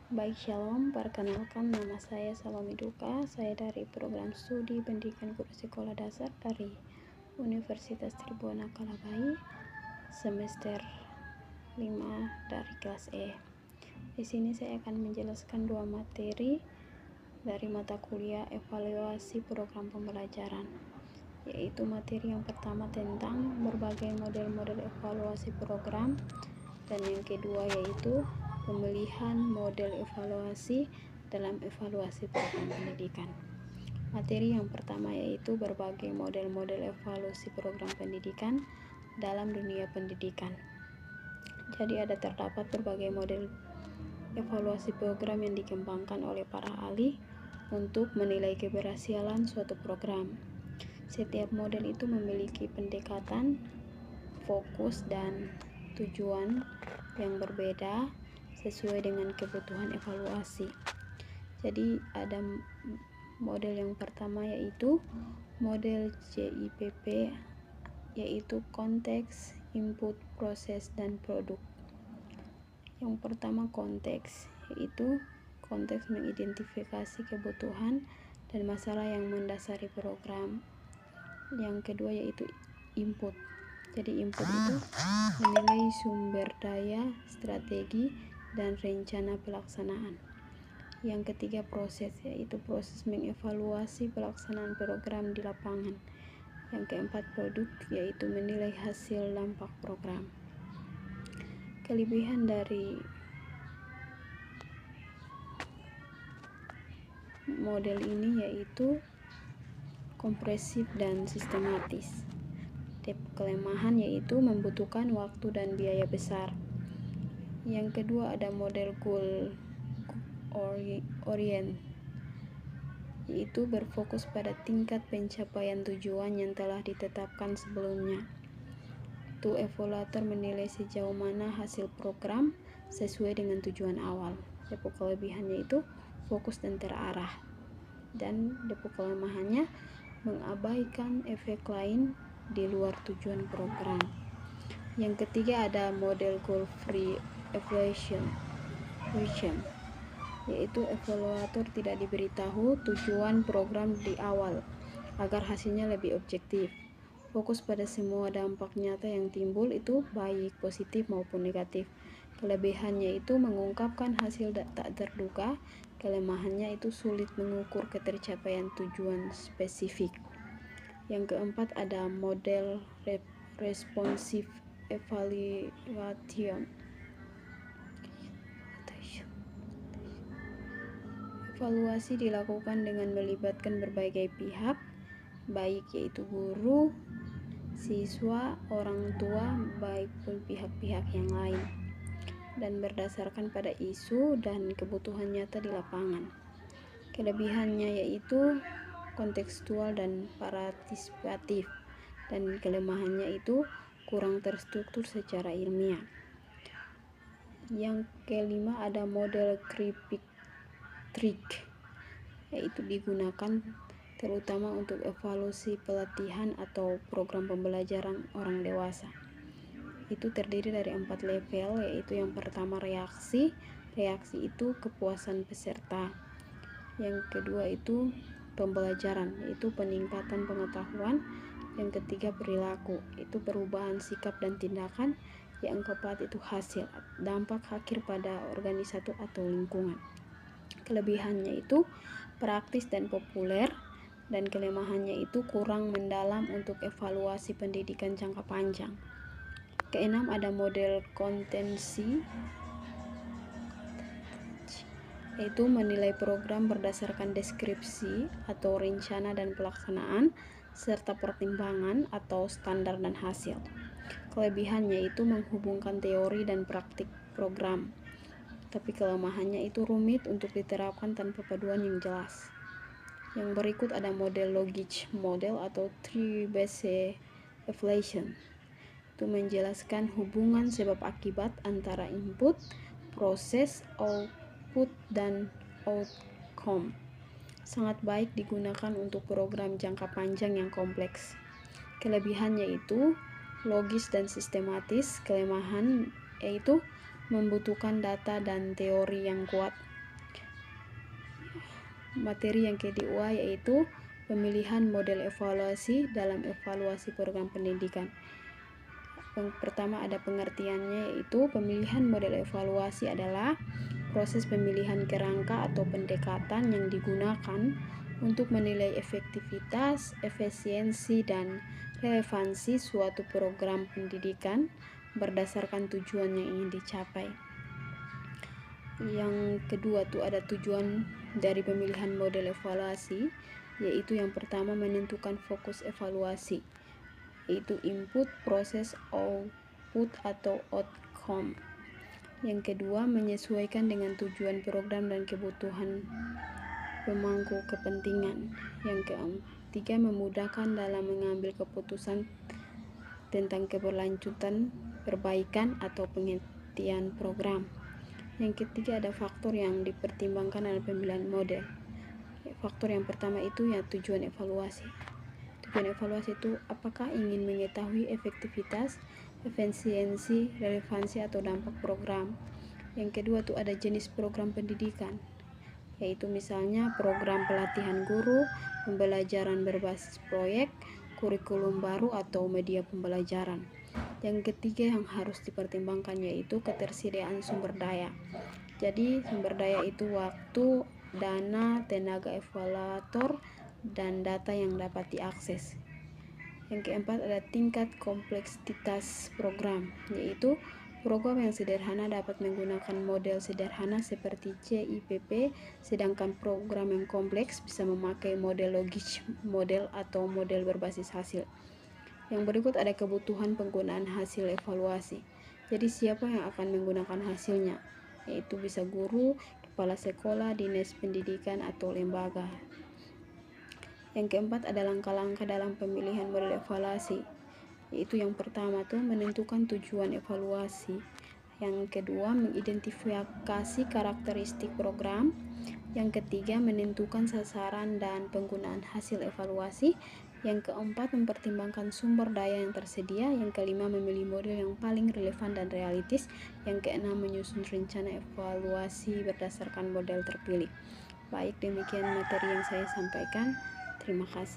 Baik, shalom. Perkenalkan, nama saya Salome Duka. Saya dari program studi pendidikan guru sekolah dasar dari Universitas Tribhuwana Kalabai, semester 5 dari kelas E. Di sini saya akan menjelaskan dua materi dari mata kuliah evaluasi program pembelajaran, yaitu materi yang pertama tentang berbagai model-model evaluasi program, dan yang kedua yaitu pemilihan model evaluasi dalam evaluasi program pendidikan. Materi yang pertama yaitu berbagai model-model evaluasi program pendidikan dalam dunia pendidikan. Jadi terdapat berbagai model evaluasi program yang dikembangkan oleh para ahli untuk menilai keberhasilan suatu program. Setiap model itu memiliki pendekatan, fokus, dan tujuan yang berbeda sesuai dengan kebutuhan evaluasi. Jadi ada model yang pertama yaitu model CIPP, yaitu konteks, input, proses, dan produk. Yang pertama konteks, yaitu konteks mengidentifikasi kebutuhan dan masalah yang mendasari program. Yang kedua yaitu input. Jadi input itu menilai sumber daya, strategi, dan rencana pelaksanaan. Yang ketiga proses, yaitu proses mengevaluasi pelaksanaan program di lapangan. Yang keempat produk, yaitu menilai hasil dampak program. Kelebihan dari model ini yaitu kompresif dan sistematis. Kelemahan yaitu membutuhkan waktu dan biaya besar. Yang kedua ada model goal orient, yaitu berfokus pada tingkat pencapaian tujuan yang telah ditetapkan sebelumnya. Itu evaluator menilai sejauh mana hasil program sesuai dengan tujuan awal. Kelebihannya itu fokus dan terarah, dan kelemahannya mengabaikan efek lain di luar tujuan program. Yang ketiga ada model goal free evaluation, yaitu evaluator tidak diberitahu tujuan program di awal agar hasilnya lebih objektif. Fokus pada semua dampak nyata yang timbul, itu baik positif maupun negatif. Kelebihannya itu mengungkapkan hasil tak terduga. Kelemahannya itu sulit mengukur ketercapaian tujuan spesifik. Yang keempat ada model responsive evaluation. Evaluasi dilakukan dengan melibatkan berbagai pihak, baik yaitu guru, siswa, orang tua, baik pun pihak-pihak yang lain, dan berdasarkan pada isu dan kebutuhan nyata di lapangan. Kelebihannya yaitu kontekstual dan partisipatif, dan kelemahannya itu kurang terstruktur secara ilmiah. Yang kelima ada model Kripik trik, yaitu digunakan terutama untuk evaluasi pelatihan atau program pembelajaran orang dewasa. Itu terdiri dari 4 level, yaitu yang pertama reaksi itu kepuasan peserta. Yang kedua itu pembelajaran, yaitu peningkatan pengetahuan. Yang ketiga perilaku, itu perubahan sikap dan tindakan. Yang keempat itu hasil, dampak akhir pada organisasi atau lingkungan. Kelebihannya itu praktis dan populer, dan kelemahannya itu kurang mendalam untuk evaluasi pendidikan jangka panjang. Keenam ada model kompetensi, yaitu menilai program berdasarkan deskripsi atau rencana dan pelaksanaan, serta pertimbangan atau standar dan hasil. Kelebihannya itu menghubungkan teori dan praktik program, tapi kelemahannya itu rumit untuk diterapkan tanpa paduan yang jelas. Yang berikut ada model logic model atau tree-based evaluation. Itu menjelaskan hubungan sebab akibat antara input, proses, output, dan outcome. Sangat baik digunakan untuk program jangka panjang yang kompleks. Kelebihannya itu logis dan sistematis. Kelemahan yaitu membutuhkan data dan teori yang kuat. materi yang kedua yaitu pemilihan model evaluasi dalam evaluasi program pendidikan. Yang pertama ada pengertiannya, yaitu pemilihan model evaluasi adalah proses pemilihan kerangka atau pendekatan yang digunakan untuk menilai efektivitas, efisiensi, dan relevansi suatu program pendidikan berdasarkan tujuan yang ingin dicapai. Yang kedua tuh ada tujuan dari pemilihan model evaluasi, yaitu yang pertama menentukan fokus evaluasi, yaitu input, proses, output atau outcome. Yang kedua menyesuaikan dengan tujuan program dan kebutuhan pemangku kepentingan. Yang ketiga memudahkan dalam mengambil keputusan tentang keberlanjutan, perbaikan atau penghentian program. Yang ketiga ada faktor yang dipertimbangkan dalam pemilihan model. Faktor yang pertama itu ya tujuan evaluasi. Tujuan evaluasi itu apakah ingin mengetahui efektivitas, efisiensi, relevansi atau dampak program. Yang kedua itu ada jenis program pendidikan, yaitu misalnya program pelatihan guru, pembelajaran berbasis proyek, kurikulum baru atau media pembelajaran. Yang ketiga yang harus dipertimbangkan yaitu ketersediaan sumber daya. Jadi sumber daya itu waktu, dana, tenaga evaluator, dan data yang dapat diakses. Yang keempat ada tingkat kompleksitas program, yaitu program yang sederhana dapat menggunakan model sederhana seperti CIPP, sedangkan program yang kompleks bisa memakai model logis model atau model berbasis hasil. Yang berikut ada kebutuhan penggunaan hasil evaluasi. Jadi siapa yang akan menggunakan hasilnya? Yaitu bisa guru, kepala sekolah, dinas pendidikan, atau lembaga. Yang keempat ada langkah-langkah dalam pemilihan model evaluasi. Yaitu yang pertama tuh menentukan tujuan evaluasi. Yang kedua mengidentifikasi karakteristik program. Yang ketiga menentukan sasaran dan penggunaan hasil evaluasi. Yang keempat mempertimbangkan sumber daya yang tersedia. Yang kelima memilih model yang paling relevan dan realistis. Yang keenam menyusun rencana evaluasi berdasarkan model terpilih. Baik, demikian materi yang saya sampaikan. Terima kasih.